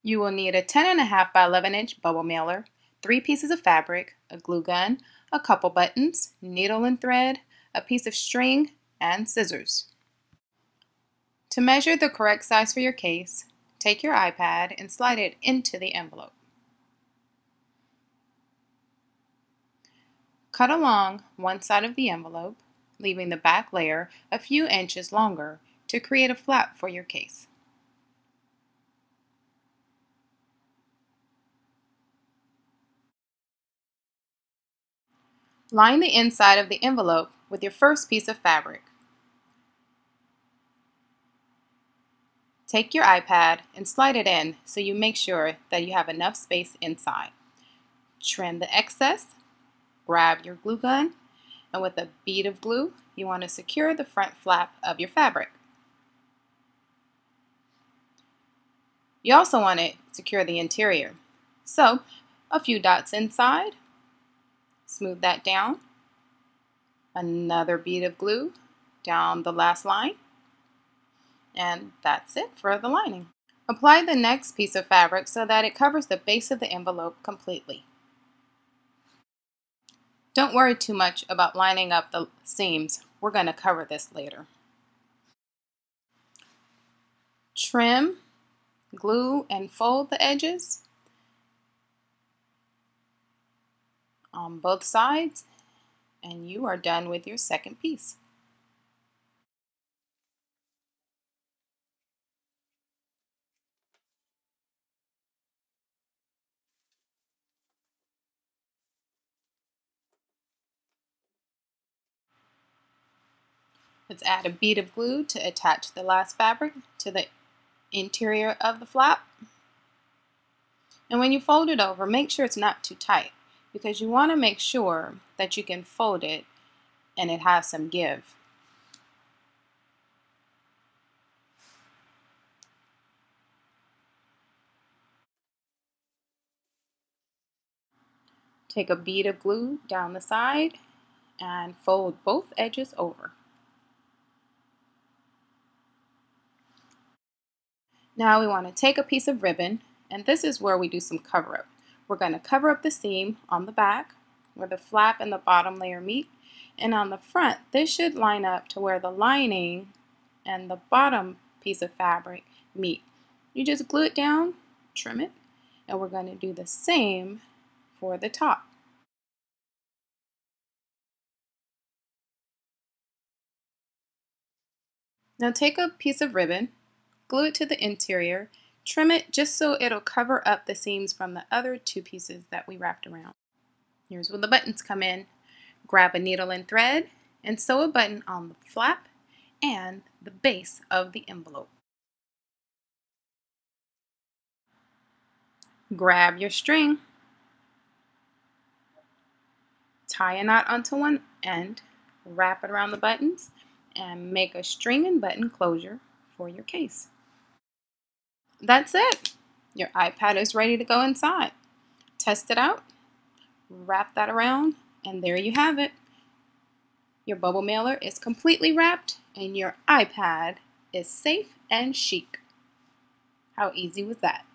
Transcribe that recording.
You will need a 10.5 by 11 inch bubble mailer, 3 pieces of fabric, a glue gun, a couple buttons, needle and thread, a piece of string, and scissors. To measure the correct size for your case, take your iPad and slide it into the envelope. Cut along one side of the envelope, leaving the back layer a few inches longer to create a flap for your case. Line the inside of the envelope with your first piece of fabric. Take your iPad and slide it in so you make sure that you have enough space inside. Trim the excess, grab your glue gun, and with a bead of glue, you want to secure the front flap of your fabric. You also want to secure the interior. So, a few dots inside, smooth that down, another bead of glue down the last line, and that's it for the lining. Apply the next piece of fabric so that it covers the base of the envelope completely. Don't worry too much about lining up the seams. We're going to cover this later. Trim, glue, and fold the edges on both sides, and you are done with your second piece. Let's add a bead of glue to attach the last fabric to the interior of the flap. And when you fold it over, make sure it's not too tight because you want to make sure that you can fold it and it has some give. Take a bead of glue down the side and fold both edges over. Now we want to take a piece of ribbon, and this is where we do some cover up. We're going to cover up the seam on the back where the flap and the bottom layer meet, and on the front this should line up to where the lining and the bottom piece of fabric meet. You just glue it down, trim it, and we're going to do the same for the top. Now take a piece of ribbon, glue it to the interior, trim it just so it'll cover up the seams from the other two pieces that we wrapped around. Here's where the buttons come in. Grab a needle and thread and sew a button on the flap and the base of the envelope. Grab your string, tie a knot onto one end, wrap it around the buttons, and make a string and button closure for your case. That's it. Your iPad is ready to go inside. Test it out, wrap that around, and there you have it. Your bubble mailer is completely wrapped and your iPad is safe and chic. How easy was that?